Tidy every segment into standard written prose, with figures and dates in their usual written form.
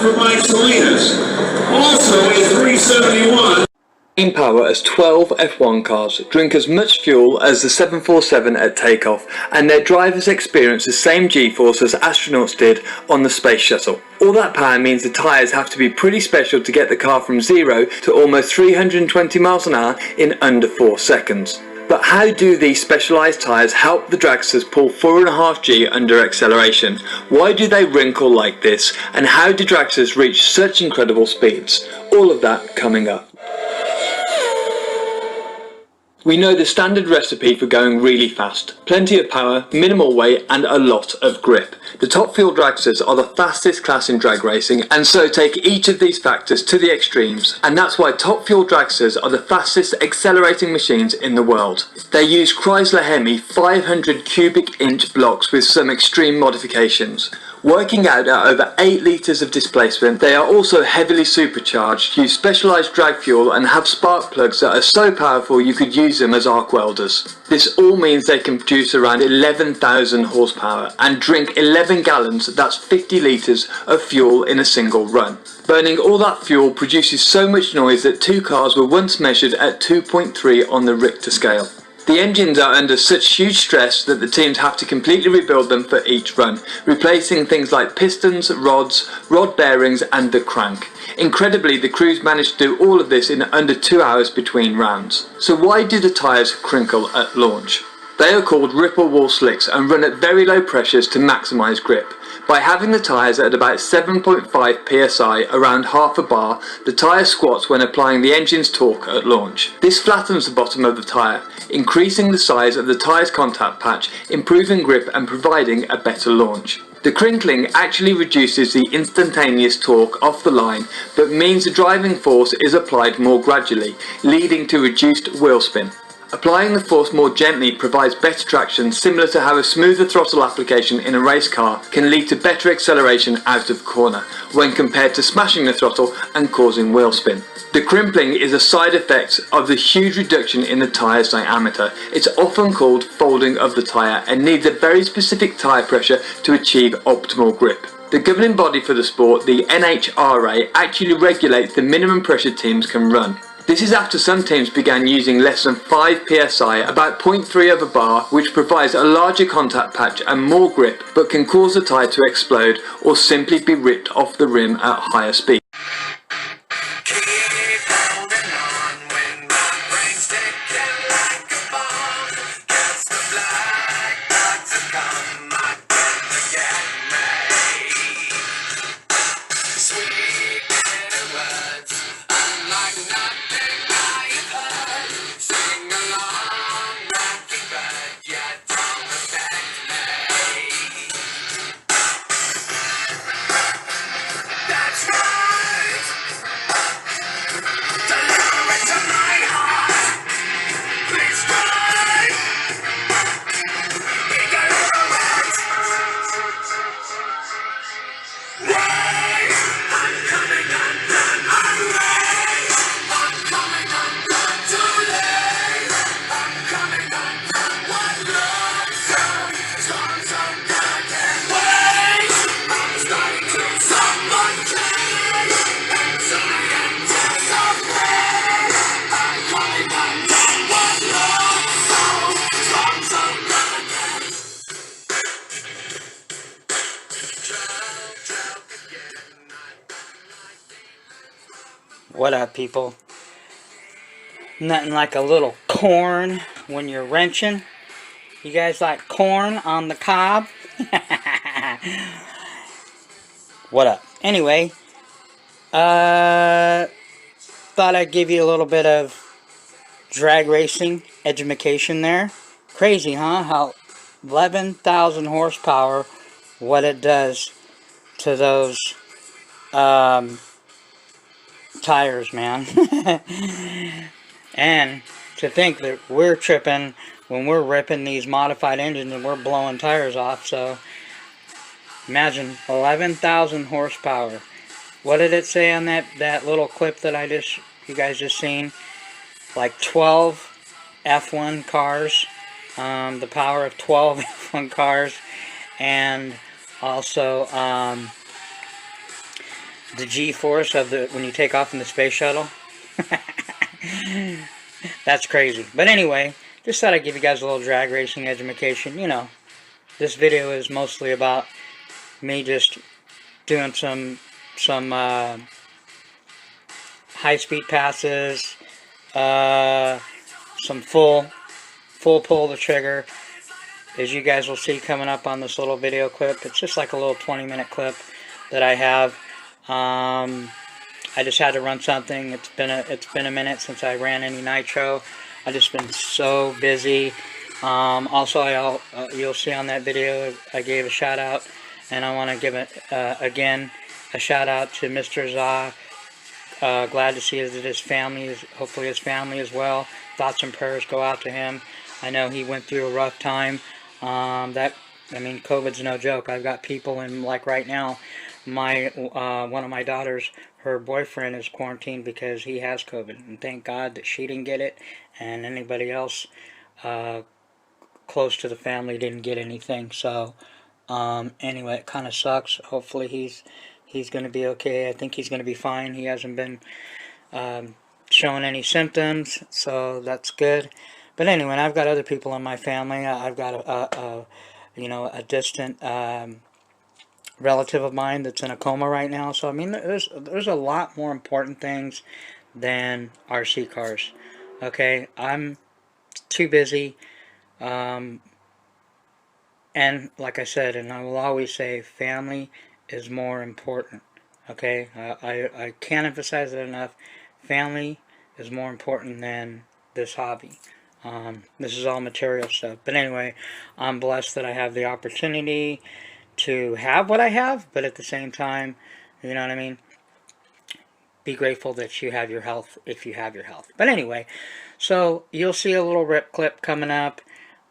for Mike Salinas. Also a 371. Same power as 12 F1 cars, drink as much fuel as the 747 at takeoff, and their drivers experience the same G-force as astronauts did on the space shuttle. All that power means the tyres have to be pretty special to get the car from 0 to almost 320 miles an hour in under 4 seconds. But how do these specialised tyres help the dragsters pull 4.5G under acceleration? Why do they wrinkle like this? And how do dragsters reach such incredible speeds? All of that coming up. We know the standard recipe for going really fast. Plenty of power, minimal weight and a lot of grip. The top fuel dragsters are the fastest class in drag racing, and so take each of these factors to the extremes, and that's why top fuel dragsters are the fastest accelerating machines in the world. They use Chrysler Hemi 500 cubic inch blocks with some extreme modifications. Working out at over 8 litres of displacement, they are also heavily supercharged, use specialised drag fuel and have spark plugs that are so powerful you could use them as arc welders. This all means they can produce around 11,000 horsepower and drink 11 gallons, that's 50 litres of fuel in a single run. Burning all that fuel produces so much noise that 2 cars were once measured at 2.3 on the Richter scale. The engines are under such huge stress that the teams have to completely rebuild them for each run, replacing things like pistons, rods, rod bearings and the crank. Incredibly, the crews managed to do all of this in under 2 hours between rounds. So why do the tyres crinkle at launch? They are called ripple wall slicks and run at very low pressures to maximise grip. By having the tyres at about 7.5 psi around half a bar, the tyre squats when applying the engine's torque at launch. This flattens the bottom of the tyre, increasing the size of the tyre's contact patch, improving grip and providing a better launch. The crinkling actually reduces the instantaneous torque off the line, but means the driving force is applied more gradually, leading to reduced wheel spin. Applying the force more gently provides better traction, similar to how a smoother throttle application in a race car can lead to better acceleration out of corner, when compared to smashing the throttle and causing wheel spin. The crimpling is a side effect of the huge reduction in the tyre's diameter. It's often called folding of the tyre and needs a very specific tyre pressure to achieve optimal grip. The governing body for the sport, the NHRA, actually regulates the minimum pressure teams can run. This is after some teams began using less than 5 psi, about 0.3 of a bar, which provides a larger contact patch and more grip, but can cause the tyre to explode or simply be ripped off the rim at higher speed. What up, people? Nothing like a little corn when you're wrenching. You guys like corn on the cob? What up? Anyway, thought I'd give you a little bit of drag racing education there. Crazy, huh? How 11,000 horsepower, what it does to those tires, man. And to think that we're tripping when we're ripping these modified engines and we're blowing tires off. So imagine 11,000 horsepower. What did it say on that little clip that you guys just seen? Like 12 F1 cars, the power of 12 F1 cars, and also the G-force of the when you take off in the space shuttle. That's crazy. But anyway, just thought I'd give you guys a little drag racing education. You know, this video is mostly about me just doing some high-speed passes, some full pull the trigger, as you guys will see coming up on this little video clip. It's just like a little 20-minute clip that I have. I just had to run something. It's been a minute since I ran any nitro. I've just been so busy. Also, you'll see on that video I gave a shout out, and I want to give it again a shout out to Mr. Za. Glad to see that his family hopefully his family as well. Thoughts and prayers go out to him. I know he went through a rough time. COVID's no joke. I've got people in, like right now, one of my daughters, her boyfriend is quarantined because he has COVID, and thank God that she didn't get it, and anybody else close to the family didn't get anything. So anyway, it kind of sucks. Hopefully he's going to be okay. I think he's going to be fine. He hasn't been showing any symptoms, so that's good. But anyway, I've got other people in my family. I've got a distant relative of mine that's in a coma right now. So I mean, there's a lot more important things than RC cars. Okay, I'm too busy. And like I said, and I will always say, family is more important. Okay, I can't emphasize it enough. Family is more important than this hobby. This is all material stuff. But anyway, I'm blessed that I have the opportunity to have what I have, but at the same time, you know what I mean? Be grateful that you have your health if you have your health. But anyway, so you'll see a little rip clip coming up.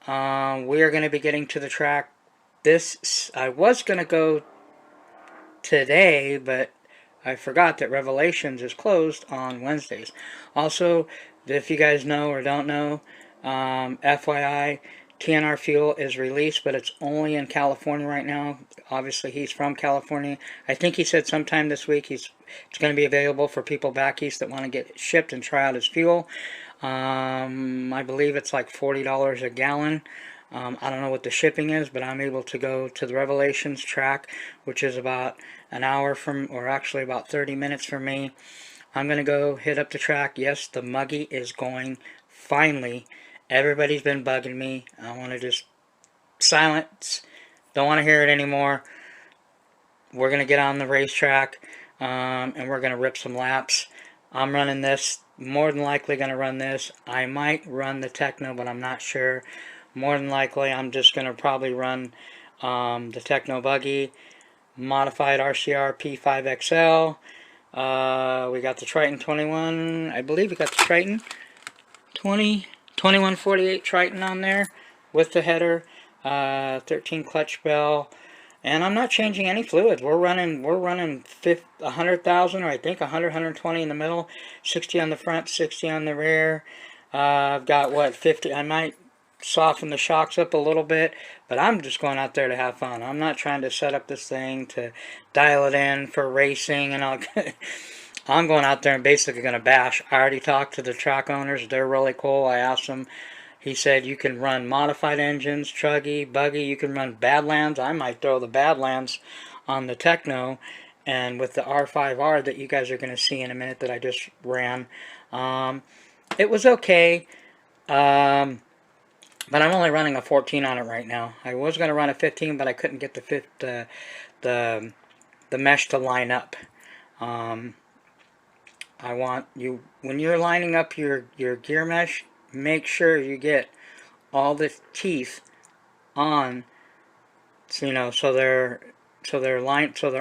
We are going to be getting to the track. I was going to go today, but I forgot that Revelations is closed on Wednesdays. Also, if you guys know or don't know, FYI, TNR Fuel is released, but it's only in California right now. Obviously, he's from California. I think he said sometime this week it's going to be available for people back east that want to get shipped and try out his fuel. I believe it's like $40 a gallon. I don't know what the shipping is, but I'm able to go to the Revelations track, which is about an hour from, or actually about 30 minutes from me. I'm going to go hit up the track. Yes, the muggy is going finally. Everybody's been bugging me. I want to just silence. Don't want to hear it anymore. We're going to get on the racetrack, and we're going to rip some laps. I'm running this. More than likely going to run this. I might run the Techno, but I'm not sure. More than likely, I'm just going to probably run the Techno Buggy, modified RCR P5XL. We got the Triton 21. I believe we got the Triton 2148 Triton on there with the header, 13 clutch bell, and I'm not changing any fluids. We're running 100,000, or I think 100, 120 in the middle, 60 on the front, 60 on the rear. I've got what, 50. I might soften the shocks up a little bit, but I'm just going out there to have fun. I'm not trying to set up this thing to dial it in for racing and all. I'm going out there and basically going to bash. I already talked to the track owners. They're really cool. I asked them. He said you can run modified engines, truggy, buggy. You can run Badlands. I might throw the Badlands on the Techno, and with the R5R that you guys are going to see in a minute that I just ran. It was okay. But I'm only running a 14 on it right now. I was going to run a 15, but I couldn't get the mesh to line up. I want you, when you're lining up your gear mesh, make sure you get all the teeth on, so so they're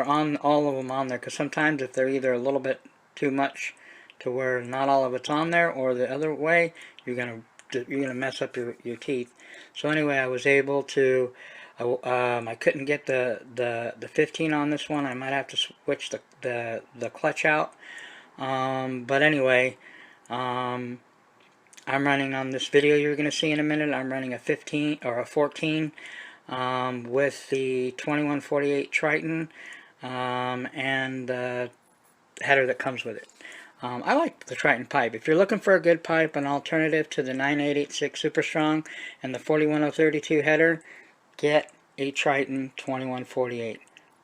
on, all of them on there. Because sometimes if they're either a little bit too much to where not all of it's on there, or the other way, you're gonna mess up your teeth. So anyway, I was able to. I couldn't get the 15 on this one. I might have to switch the clutch out. But anyway, I'm running on this video you're going to see in a minute. I'm running a 15 or a 14 with the 2148 Triton and the header that comes with it. I like the Triton pipe. If you're looking for a good pipe, an alternative to the 9886 Super Strong and the 41032 header, get a Triton 2148.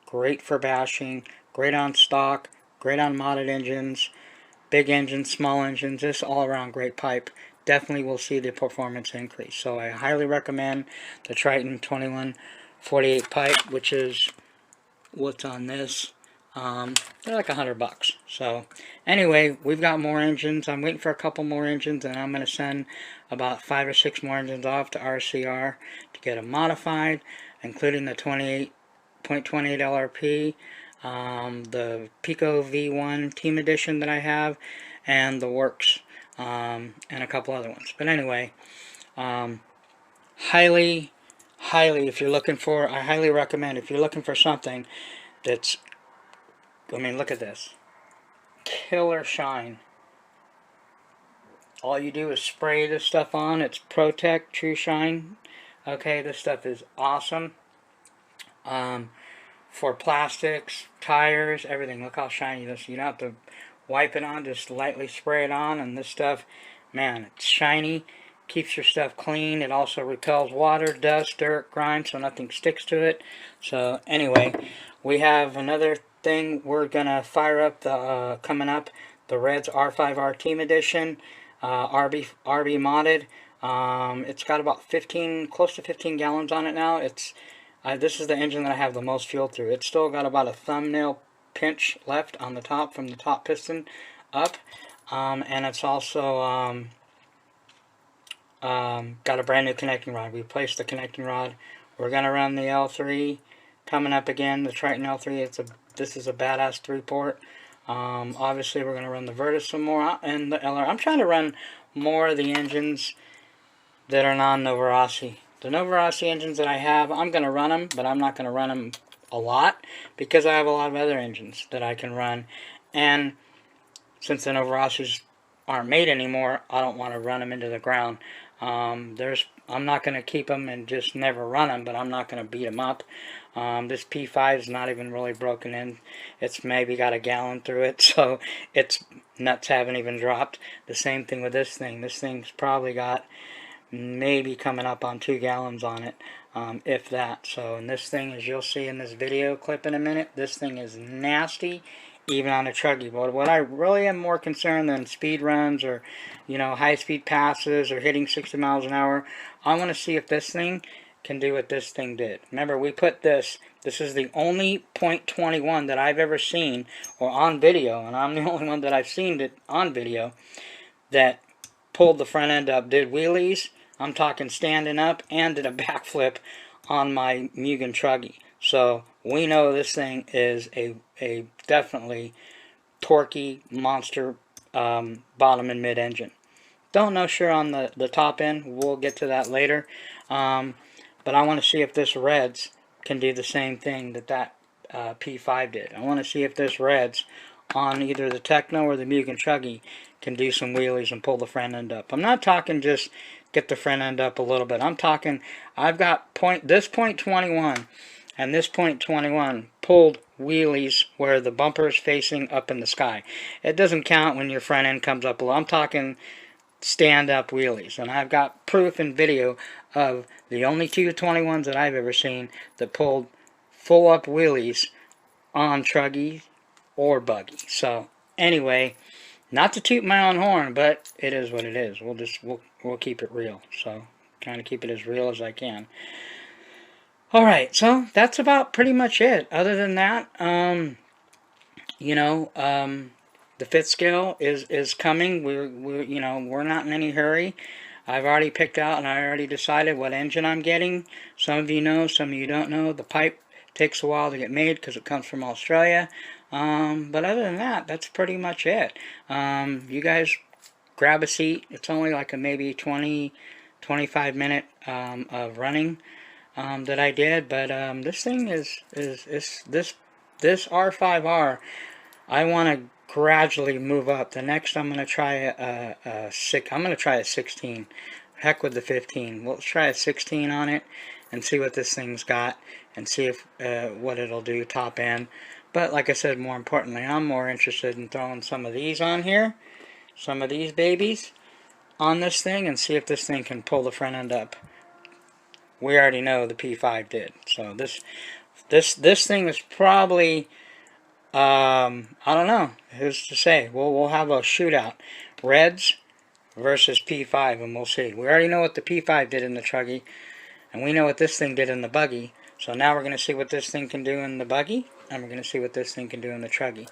Great for bashing, great on stock, great on modded engines, big engines, small engines, just all around great pipe. Definitely will see the performance increase. So I highly recommend the Triton 2148 pipe, which is what's on this. They're like $100. So anyway, we've got more engines. I'm waiting for a couple more engines, and I'm going to send about 5 or 6 more engines off to RCR to get them modified, including the 28.28 LRP, the Pico V1 Team Edition that I have, and the Works, and a couple other ones. But anyway, highly, if you're looking for, I highly recommend, if you're looking for something that's, I mean, look at this. Killer shine. All you do is spray this stuff on. It's Protect True Shine. Okay, this stuff is awesome. For plastics, tires, everything. Look how shiny this is. You don't have to wipe it on, just lightly spray it on, and this stuff, man, it's shiny. Keeps your stuff clean. It also repels water, dust, dirt, grime, so nothing sticks to it. So anyway, we have another thing. We're gonna fire up the coming up the Reds R5R Team Edition, RB modded. It's got about 15, close to 15 gallons on it now. It's this is the engine that I have the most fuel through. It's still got about a thumbnail pinch left on the top from the top piston up, and it's also got a brand new connecting rod. We replaced the connecting rod. We're gonna run the L3 coming up again. The Triton L3. This is a badass 3-port. Obviously, we're gonna run the Virtus some more and the LR. I'm trying to run more of the engines that are non-Novarasi. The Novarasi engines that I have, I'm gonna run them, but I'm not gonna run them a lot because I have a lot of other engines that I can run. And since the Novarasis aren't made anymore, I don't want to run them into the ground. I'm not going to keep them and just never run them, but I'm not going to beat them up. This P5 is not even really broken in. It's maybe got a gallon through it, so its nuts haven't even dropped. The same thing with this thing. This thing's probably got maybe coming up on 2 gallons on it, if that. So, and this thing, as you'll see in this video clip in a minute, this thing is nasty, even on a truggy. But what I really am more concerned than speed runs or, you know, high-speed passes or hitting 60 miles an hour, I want to see if this thing can do what this thing did. Remember, we put this is the only .21 that I've ever seen, or on video, and I'm the only one that I've seen it on video, that pulled the front end up, did wheelies, I'm talking standing up, and did a backflip on my Mugen truggy. So we know this thing is a definitely torquey monster bottom and mid engine. Don't know sure on the top end. We'll get to that later. But I want to see if this Reds can do the same thing that P5 did. I want to see if this Reds on either the Techno or the Mugen truggy can do some wheelies and pull the front end up. I'm not talking just get the front end up a little bit. I'm talking I've got this .21 and this .21 pulled wheelies where the bumper is facing up in the sky. It doesn't count when your front end comes up below. I'm talking stand-up wheelies. And I've got proof and video of the only 221s that I've ever seen that pulled full-up wheelies on truggy or buggy. So, anyway, not to toot my own horn, but it is what it is. We'll keep it real. So, trying to keep it as real as I can. Alright, so that's about pretty much it. Other than that, you know, the fifth scale is coming. We're not in any hurry. I've already picked out and I already decided what engine I'm getting. Some of you know, some of you don't know. The pipe takes a while to get made because it comes from Australia. But other than that, that's pretty much it. You guys grab a seat. It's only like a maybe 20-25 minute of running that I did, but this thing is this R5R. I want to gradually move up. The next I'm going to try a 16. Heck with the 15. We'll try a 16 on it and see what this thing's got and see if what it'll do top end. But like I said, more importantly, I'm more interested in throwing some of these on here, some of these babies on this thing, and see if this thing can pull the front end up. We already know the P5 did. So this thing is probably, I don't know, who's to say. We'll have a shootout, Reds versus P5, and we'll see. We already know what the P5 did in the Truggy, and we know what this thing did in the Buggy. So now we're going to see what this thing can do in the Buggy, and we're going to see what this thing can do in the Truggy.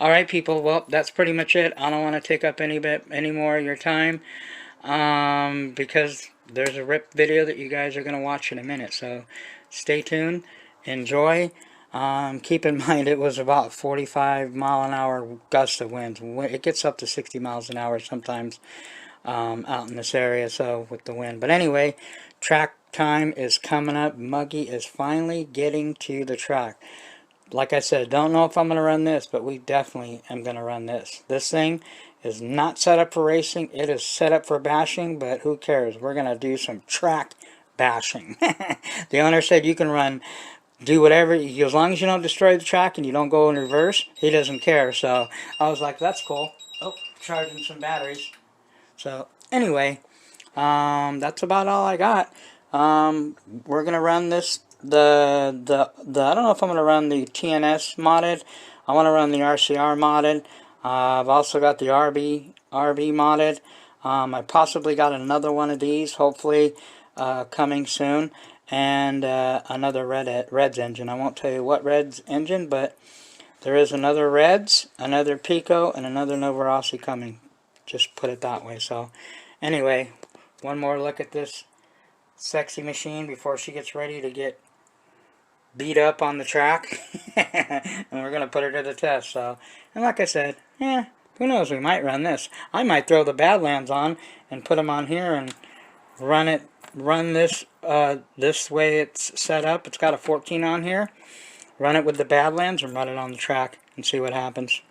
Alright people, well, that's pretty much it. I don't want to take up any more of your time, because there's a rip video that you guys are going to watch in a minute. So stay tuned, enjoy. Keep in mind it was about 45-mile-an-hour gust of winds. It gets up to 60 miles an hour sometimes out in this area, so with the wind. But anyway, track time is coming up. Muggy is finally getting to the track. Like I said, don't know if I'm going to run this, but we definitely am going to run this. This thing is not set up for racing. It is set up for bashing, but who cares? We're going to do some track bashing. The owner said you can do whatever, as long as you don't destroy the track and you don't go in reverse, he doesn't care. So I was like, that's cool. Oh, charging some batteries. So anyway, that's about all I got. We're going to run this. I don't know if I'm going to run the TNS modded. I want to run the RCR modded. I've also got the RB modded. I possibly got another one of these, hopefully coming soon. And another Reds engine. I won't tell you what Reds engine, but there is another Reds, another Pico, and another Nova Rossi coming. Just put it that way. So anyway, one more look at this sexy machine before she gets ready to get beat up on the track. And we're going to put her to the test. So, and like I said, who knows, we might run this. I might throw the Badlands on and put them on here and run this this way it's set up. It's got a 14 on here. Run it with the Badlands and run it on the track and see what happens.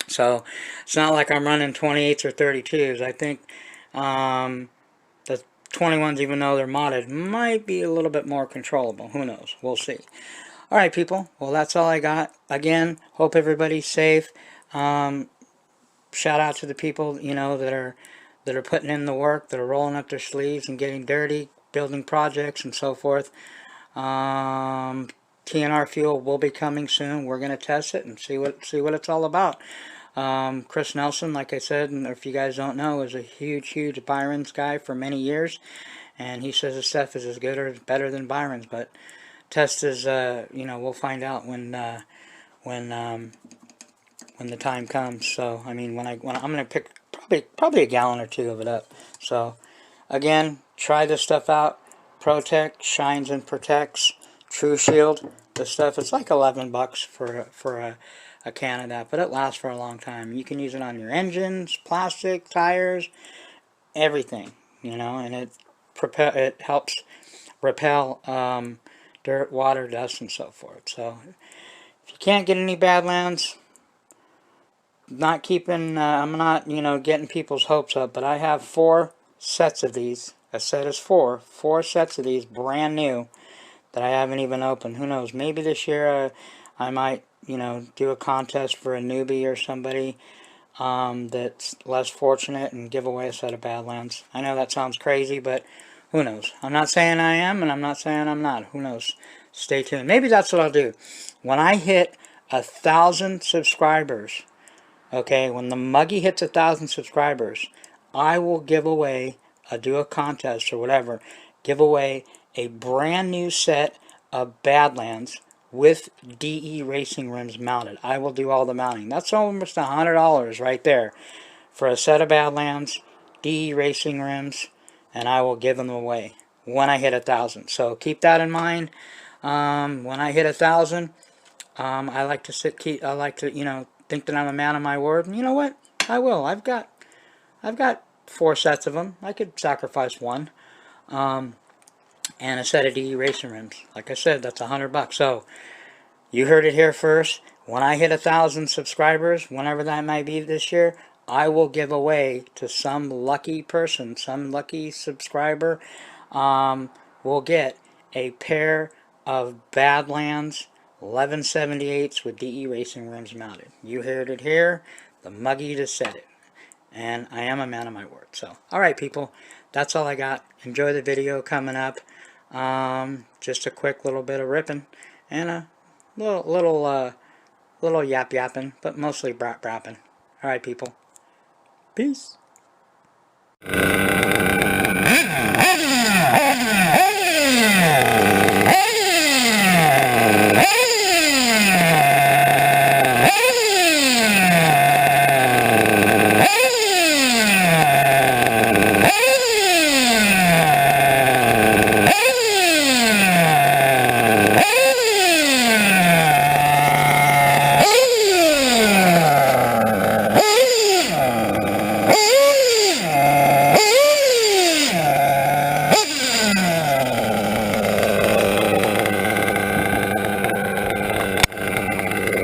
So it's not like I'm running 28s or 32s. I think the 21s, even though they're modded, might be a little bit more controllable. Who knows? We'll see. Alright people, well that's all I got. Again, hope everybody's safe. Shout out to the people, you know, that are putting in the work, that are rolling up their sleeves and getting dirty, building projects and so forth. TNR fuel will be coming soon. We're going to test it and see what it's all about. Chris Nelson, like I said, and if you guys don't know, is a huge Byron's guy for many years, and he says his stuff is as good or better than Byron's. But test is, you know, we'll find out when the time comes. So I mean, when I'm going to pick probably a gallon or two of it up. So again, try this stuff out. Protect shines and protects. True Shield. This stuff, it's like 11 bucks for a can of that, but it lasts for a long time. You can use it on your engines, plastic, tires, everything, you know, and it helps repel dirt, water, dust, and so forth. So if you can't get any Badlands, I'm not, you know, getting people's hopes up, but I have 4 sets of these. A set is 4 sets of these, brand new, that I haven't even opened. Who knows? Maybe this year I might, you know, do a contest for a newbie or somebody that's less fortunate and give away a set of Badlands. I know that sounds crazy, but who knows? I'm not saying I am, and I'm not saying I'm not. Who knows? Stay tuned. Maybe that's what I'll do. When I hit 1,000 subscribers, okay, when the Muggy hits 1,000 subscribers, I will give away, do a contest or whatever, give away a brand new set of Badlands with DE racing rims mounted. I will do all the mounting. That's almost $100 right there for a set of Badlands, DE racing rims, and I will give them away when I hit 1,000. So keep that in mind. When I hit 1,000, I like to you know, think that I'm a man of my word. And you know what? I will. I've got 4 sets of them. I could sacrifice one. And a set of DE racing rims. Like I said, that's $100. So you heard it here first. When I hit 1,000 subscribers, whenever that might be this year, I will give away to some lucky person, some lucky subscriber, will get a pair of Badlands 11/78 with DE racing rims mounted. You heard it here. The muggy just said it. And I am a man of my word. So, alright people, that's all I got. Enjoy the video coming up. Just a quick little bit of ripping. And a little yap yapping, but mostly brap brapping. Alright people. Peace.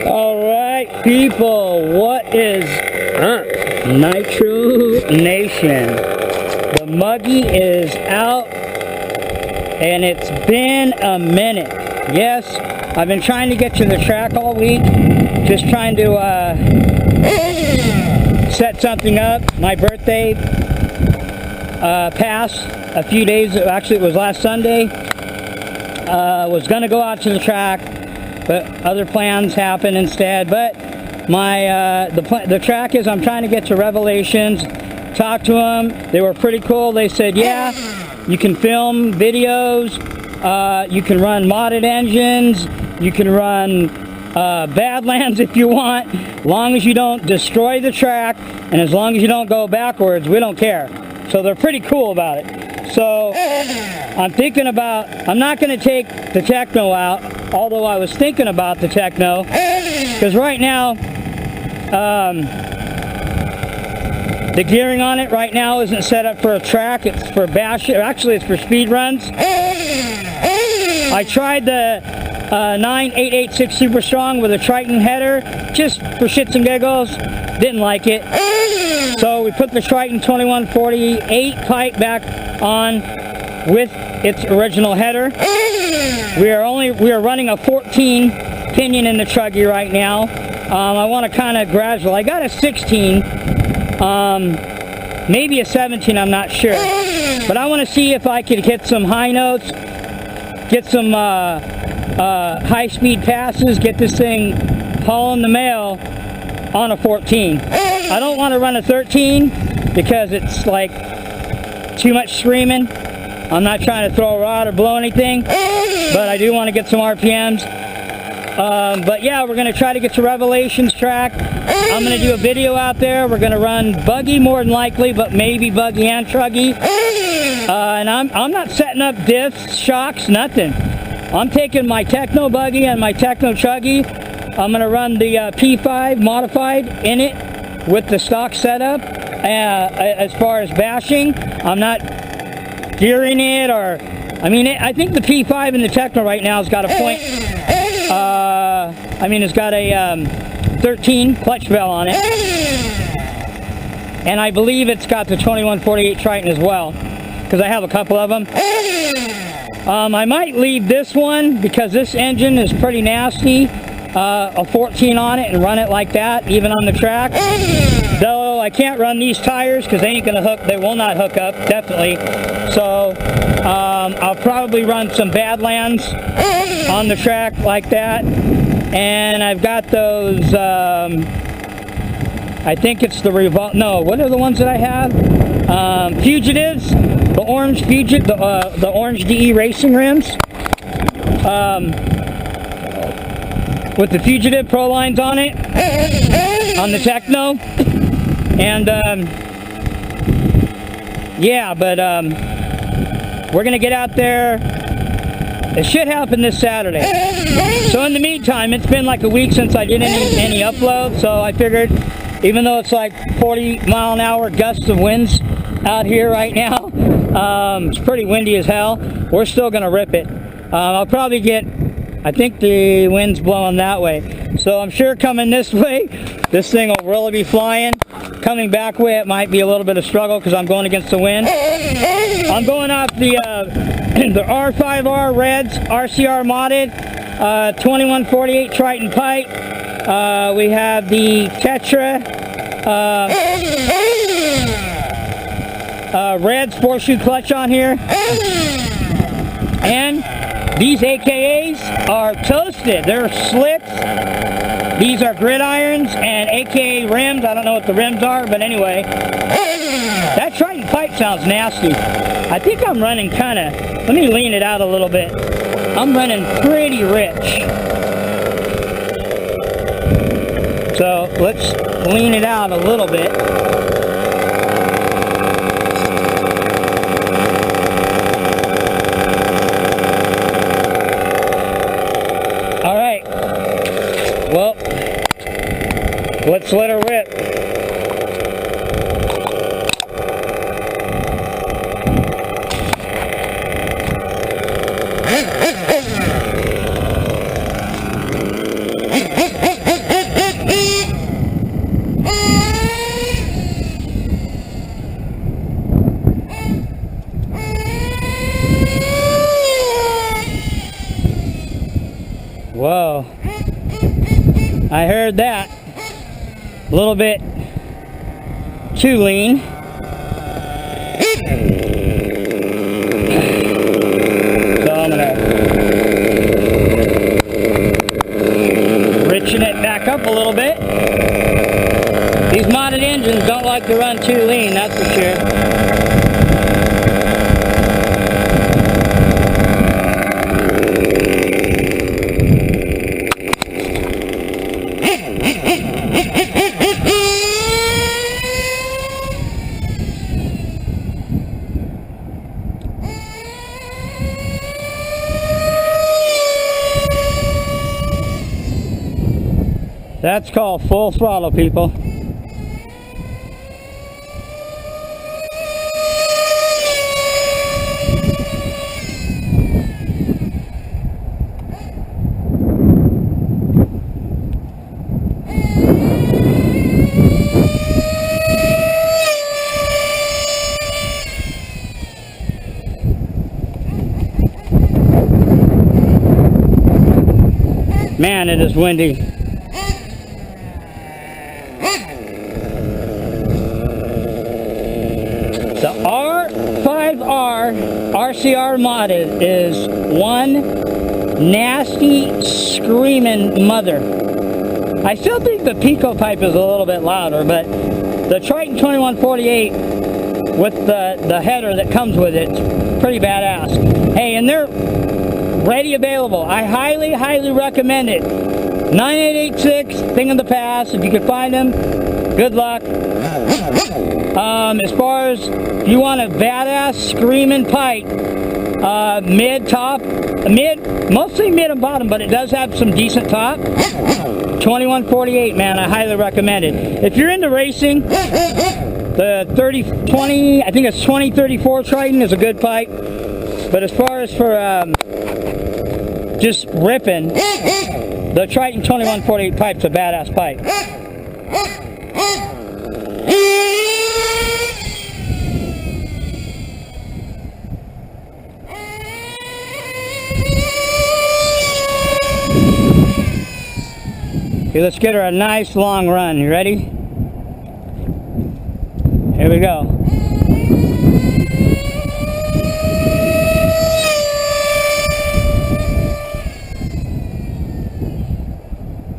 Alright people, what is up, Nitro Nation? The muggy is out and it's been a minute. Yes, I've been trying to get to the track all week, just trying to set something up. My birthday passed a few days, actually it was last Sunday. Was going to go out to the track, but other plans happened instead. But my the track is, I'm trying to get to Revelations, talk to them. They were pretty cool. They said, yeah, you can film videos, you can run modded engines, you can run Badlands if you want, as long as you don't destroy the track and as long as you don't go backwards, we don't care. So they're pretty cool about it. So I'm thinking about, I'm not going to take the Techno out, although I was thinking about the Techno, because right now the gearing on it right now isn't set up for a track, it's for bash, actually it's for speed runs. I tried the 9886 Super Strong with a Triton header, just for shits and giggles, didn't like it. So we put the Triton 2148 pipe back on with its original header. We are running a 14 pinion in the Chuggy right now. I want to kind of gradual. I got a 16, maybe a 17, I'm not sure. But I want to see if I could hit some high notes, get some high-speed passes, get this thing hauling the mail on a 14. I don't want to run a 13 because it's like too much screaming. I'm not trying to throw a rod or blow anything, but I do want to get some RPMs. But yeah, we're going to try to get to Revelations track. I'm going to do a video out there. We're going to run buggy more than likely, but maybe buggy and truggy. And I'm not setting up diffs, shocks, nothing. I'm taking my Techno buggy and my Techno chuggy. I'm going to run the P5 modified in it with the stock setup. As far as bashing, I'm not gearing it, or I mean, I think the P5 in the Techno right now has got a point. I mean, it's got a 13 clutch bell on it, and I believe it's got the 2148 Triton as well, because I have a couple of them. I might leave this one because this engine is pretty nasty. A 14 on it and run it like that, even on the track. Though I can't run these tires because they ain't gonna hook. They will not hook up, definitely. So I'll probably run some Badlands on the track like that. And I've got those. I think it's the Revol. No, what are the ones that I have? Fugitives, the orange the orange DE racing rims. With the Fugitive Pro lines on it, on the Techno, and yeah, but we're gonna get out there. It should happen this Saturday. So in the meantime, it's been like a week since I did any upload, so I figured, even though it's like 40-mile-an-hour gusts of winds out here right now, it's pretty windy as hell, we're still gonna rip it. I'll probably get, I think the wind's blowing that way. So I'm sure coming this way, this thing will really be flying. Coming back way, it might be a little bit of struggle because I'm going against the wind. I'm going off the R5R Reds RCR modded. 2148 Triton pipe. We have the Tetra red sports shoe clutch on here. And these AKAs are toasted. They're slicks. These are gridirons and AKA rims. I don't know what the rims are, but anyway. That Triton pipe sounds nasty. I think I'm running kind of, let me lean it out a little bit. I'm running pretty rich. So let's lean it out a little bit. All right. Well, let's let her rip. Whoa, I heard that. A little bit too lean. So I'm gonna richen it back up a little bit. These modded engines don't like to run too lean, that's for sure. That's called full throttle, people. Man, it is windy. The R5R RCR modded is one nasty screaming mother. I still think the Pico pipe is a little bit louder, but the Triton 2148 with the header that comes with it, pretty badass. Hey, and they're ready available. I highly, highly recommend it. 9886, thing of the past. If you can find them, good luck. As far as you want a badass screaming pipe, mostly mid and bottom, but it does have some decent top. 2148, man, I highly recommend it. If you're into racing, the 3020, I think it's 2034 Triton is a good pipe. But as far as for just ripping, the Triton 2148 pipe's a badass pipe. Okay, let's get her a nice long run. You ready? Here we go.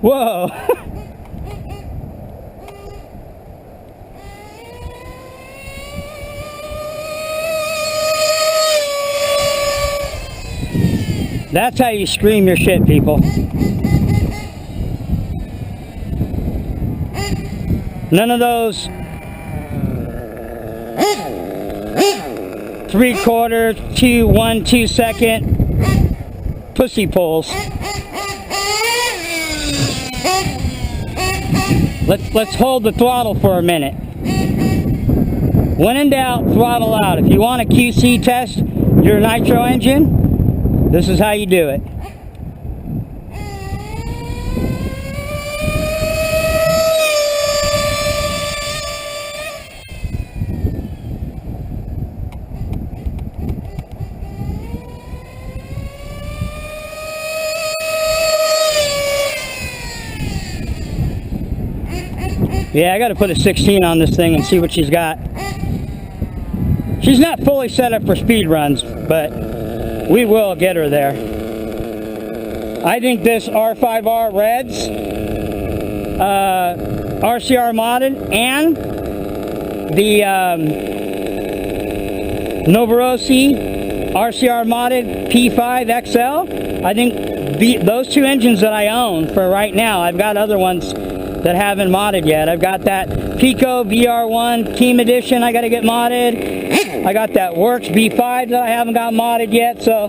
Whoa! That's how you scream your shit, people. None of those 3/4, 2, 1, 2 second pussy pulls. Let's hold the throttle for a minute. When in doubt, throttle out. If you want a QC test your nitro engine, this is how you do it. Yeah, I got to put a 16 on this thing and see what she's got. She's not fully set up for speed runs, but we will get her there. I think this R5R Reds, RCR modded, and the Novorossi RCR modded P5 XL, I think those two engines that I own for right now, I've got other ones that haven't modded yet. I've got that Pico VR1 Team Edition I got to get modded. I got that Works B5 that I haven't got modded yet, so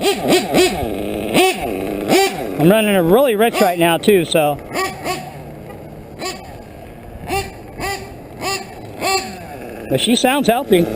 I'm running a really rich right now too, so. But she sounds healthy.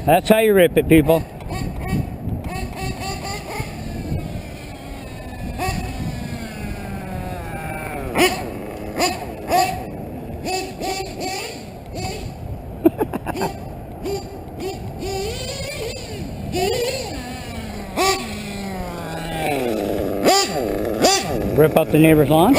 That's how you rip it, people. Rip up the neighbor's lawn.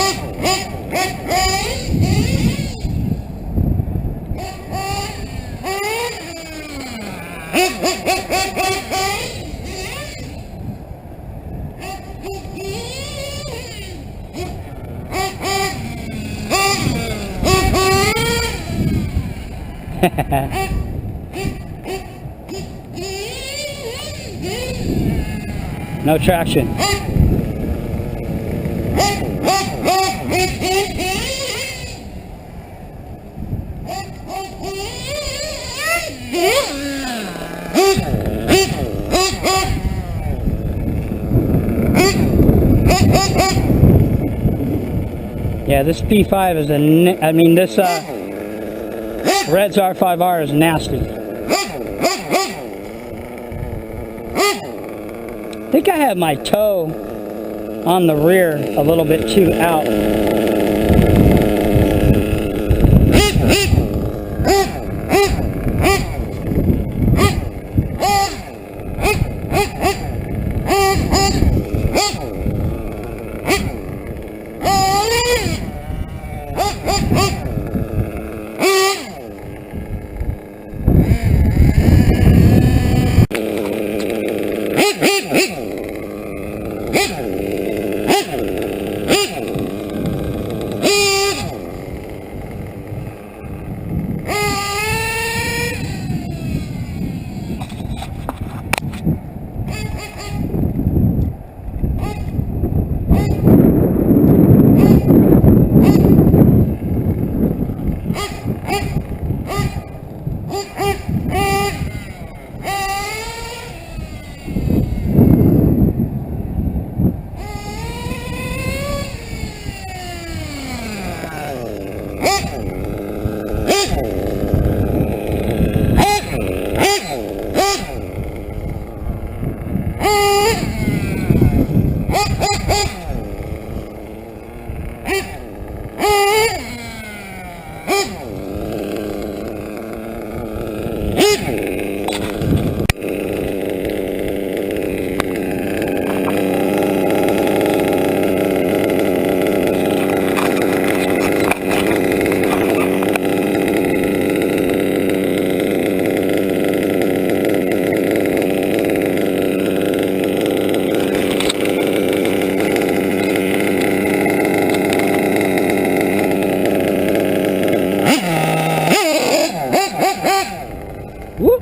No traction. Yeah, this P5 is this Reds R5R is nasty. I think I have my toe on the rear a little bit too out.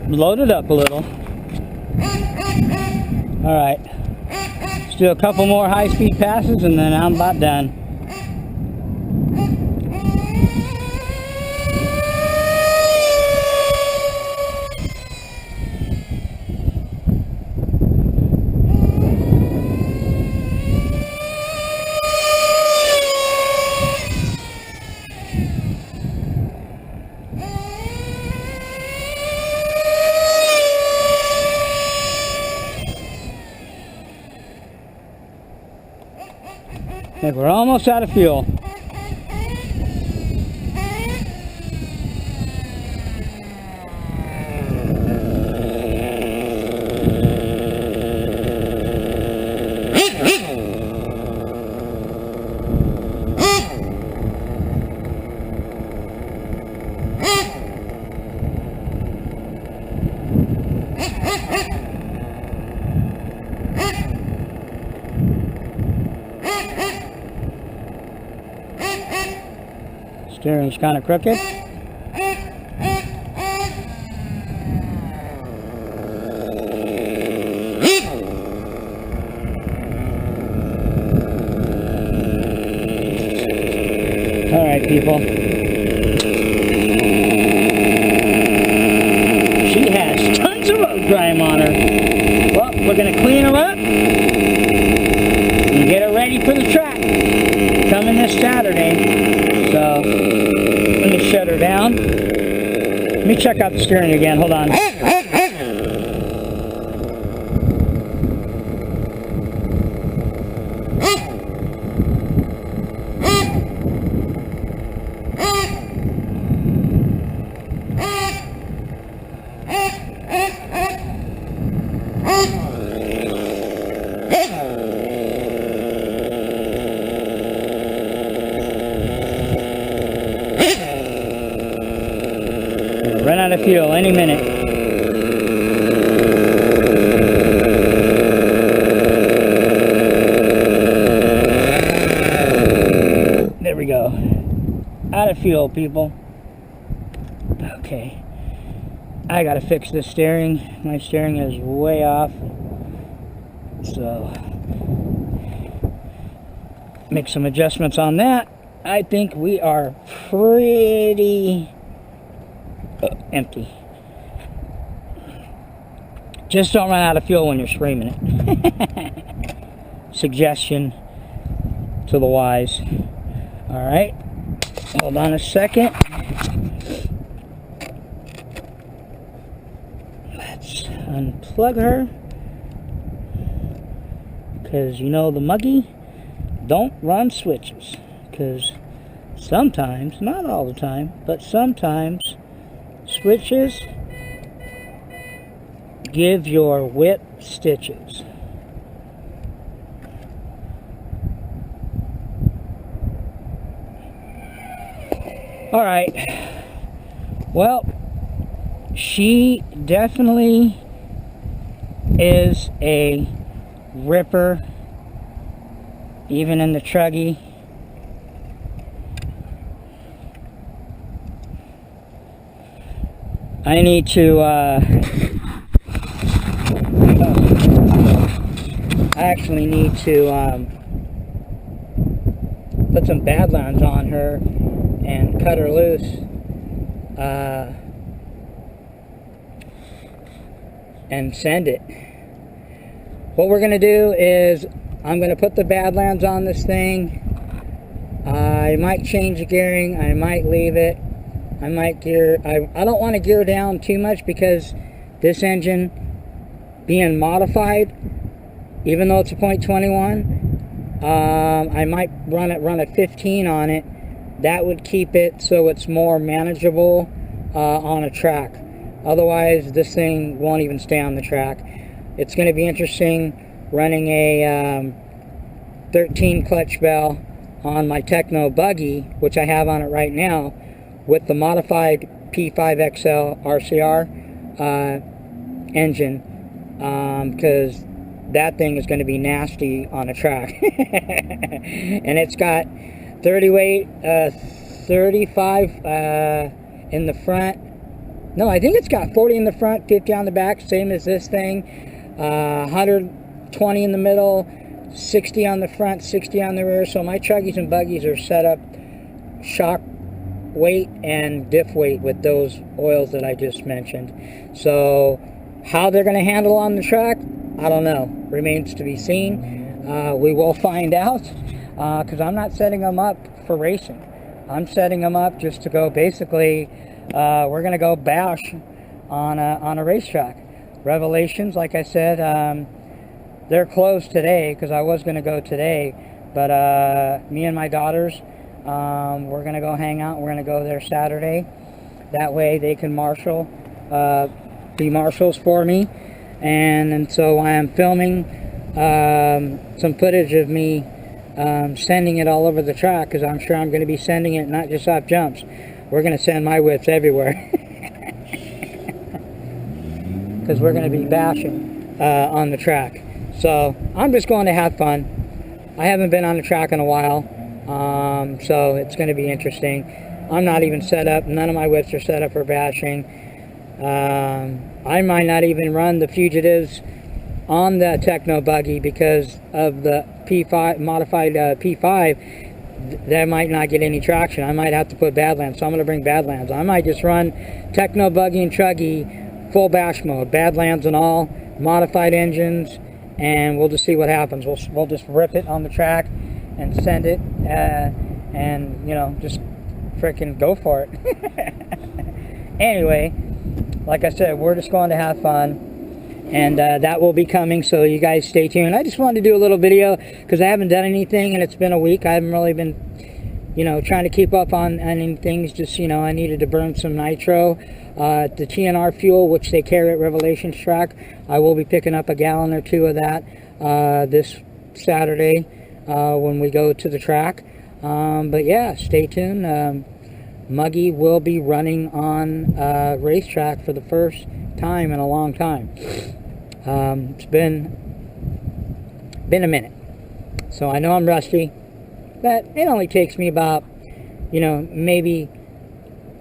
Load it up a little. Alright. Let's do a couple more high-speed passes and then I'm about done. think we're almost out of fuel. Steering's kind of crooked. All right, people. She has tons of road grime on her. Well, we're going to clean her up and get her ready for the track coming this Saturday. So, let me shut her down. Let me check out the steering again. Hold on. Run out of fuel any minute. There we go. Out of fuel, people. Okay. I gotta fix this steering. My steering is way off. So, make some adjustments on that. I think we are pretty empty. Just don't run out of fuel when you're screaming it. Suggestion to the wise. Alright, hold on a second. Let's unplug her. Because you know the muggy don't run switches. Because sometimes, not all the time, but sometimes switches give your whip stitches. Alright, well, she definitely is a ripper, even in the truggy. I need to, I actually need to put some Badlands on her and cut her loose. And send it. What we're going to do is I'm going to put the Badlands on this thing. I might change the gearing. I might leave it. I might gear. I don't want to gear down too much because this engine being modified, even though it's a .21, I might run a 15 on it. That would keep it so it's more manageable on a track. Otherwise, this thing won't even stay on the track. It's going to be interesting running a 13 clutch bell on my Techno buggy, which I have on it right now, with the modified P5XL RCR engine, because that thing is going to be nasty on a track. And it's got 30 weight, 35 in the front. No, I think it's got 40 in the front, 50 on the back, same as this thing. 120 in the middle, 60 on the front, 60 on the rear. So my truggies and buggies are set up shock weight and diff weight with those oils that I just mentioned. So how they're going to handle on the track, I don't know. Remains to be seen. We will find out, because I'm not setting them up for racing. I'm setting them up just to go, basically, we're going to go bash on a racetrack. Revelations, like I said, they're closed today because I was going to go today, But me and my daughters, we're gonna go hang out. We're gonna go there Saturday. That way they can be marshals for me. And so I am filming some footage of me sending it all over the track, because I'm sure I'm going to be sending it not just off jumps. We're going to send my whips everywhere. Because we're going to be bashing on the track. So I'm just going to have fun. I haven't been on the track in a while, so it's going to be interesting. I'm not even set up. None of my whips are set up for bashing. I might not even run the Fugitives on the Techno buggy because of the P5 modified P5. That might not get any traction. I might have to put Badlands, so I'm going to bring Badlands. I might just run Techno buggy and Truggy full bash mode, Badlands and all, modified engines, and we'll just see what happens. We'll just rip it on the track and send it, and you know, just freaking go for it. Anyway, like I said, we're just going to have fun, and that will be coming, so you guys stay tuned. I just wanted to do a little video because I haven't done anything, and it's been a week. I haven't really been, you know, trying to keep up on any things. Just, you know, I needed to burn some nitro. The TNR fuel, which they carry at Revelations track, I will be picking up a gallon or two of that this Saturday when we go to the track. But yeah, stay tuned. Muggy will be running on racetrack for the first time in a long time. It's been a minute, so I know I'm rusty, but it only takes me about, you know, maybe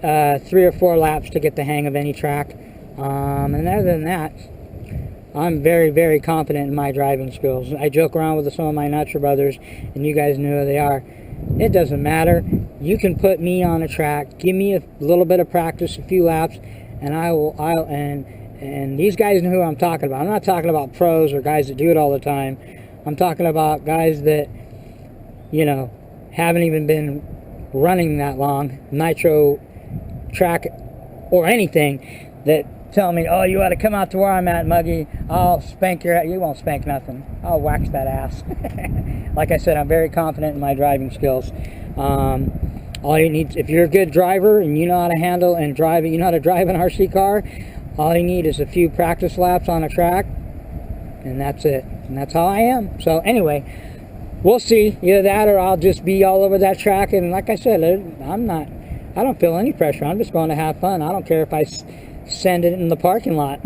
3 or 4 laps to get the hang of any track. And other than that, I'm very, very confident in my driving skills. I joke around with some of my Nutcher brothers, and you guys know who they are. It doesn't matter. You can put me on a track, give me a little bit of practice, a few laps, and and these guys know who I'm talking about. I'm not talking about pros or guys that do it all the time. I'm talking about guys that, you know, haven't even been running that long, nitro track or anything, that tell me, oh, you ought to come out to where I'm at, Muggy. I'll spank your ass. You won't spank nothing. I'll wax that ass. Like I said, I'm very confident in my driving skills. All you need, if you're a good driver and you know how to handle and drive, you know how to drive an RC car, all you need is a few practice laps on a track, and that's it. And that's how I am. So anyway, we'll see. Either that or I'll just be all over that track. And like I said, I don't feel any pressure. I'm just going to have fun. I don't care if I send it in the parking lot.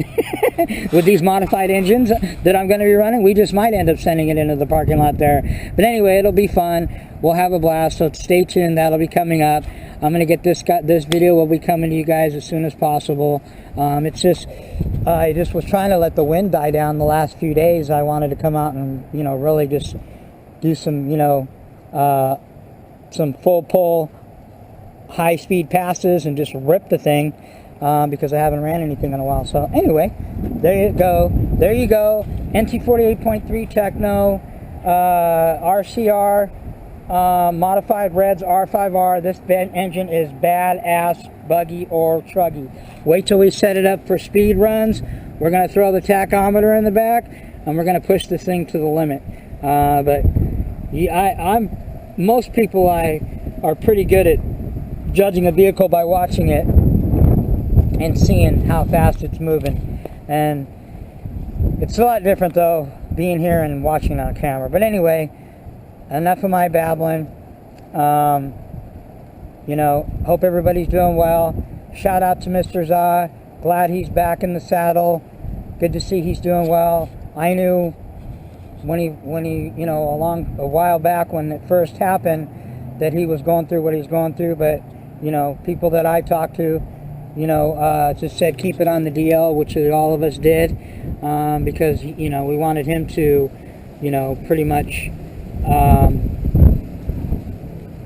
With these modified engines that I'm going to be running, we just might end up sending it into the parking lot there. But anyway, it'll be fun. We'll have a blast, so stay tuned. That'll be coming up. I'm going to get this video will be coming to you guys as soon as possible. It's just, I just was trying to let the wind die down the last few days. I wanted to come out and, you know, really just do some, you know, some full pull, high speed passes and just rip the thing. Because I haven't ran anything in a while. So anyway, there you go. There you go. NT 48.3 Techno, RCR, modified Reds R5R. This engine is badass, buggy or truggy. Wait till we set it up for speed runs. We're going to throw the tachometer in the back, and we're going to push this thing to the limit. But most people are pretty good at judging a vehicle by watching it and seeing how fast it's moving, and it's a lot different though being here and watching on camera. But anyway, enough of my babbling. You know, hope everybody's doing well. Shout out to Mr. Za. Glad he's back in the saddle. Good to see he's doing well. I knew when he you know, a while back when it first happened, that he was going through what he's going through. But you know, people that I talked to, you know, just said keep it on the DL, which all of us did, because, you know, we wanted him to, you know, pretty much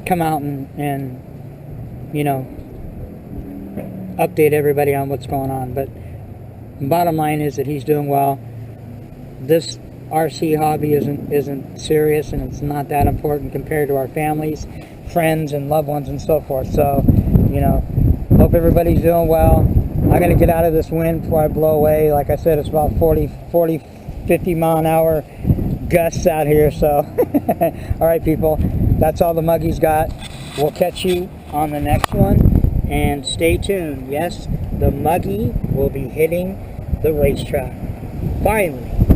come out and, you know, update everybody on what's going on. But bottom line is that he's doing well. This RC hobby isn't serious, and it's not that important compared to our families, friends, and loved ones and so forth. So, you know, hope everybody's doing well. I'm going to get out of this wind before I blow away. Like I said, it's about 40, 50 mile an hour gusts out here, so. Alright people, that's all the Muggy's got. We'll catch you on the next one, and stay tuned. Yes, the Muggy will be hitting the racetrack. Finally.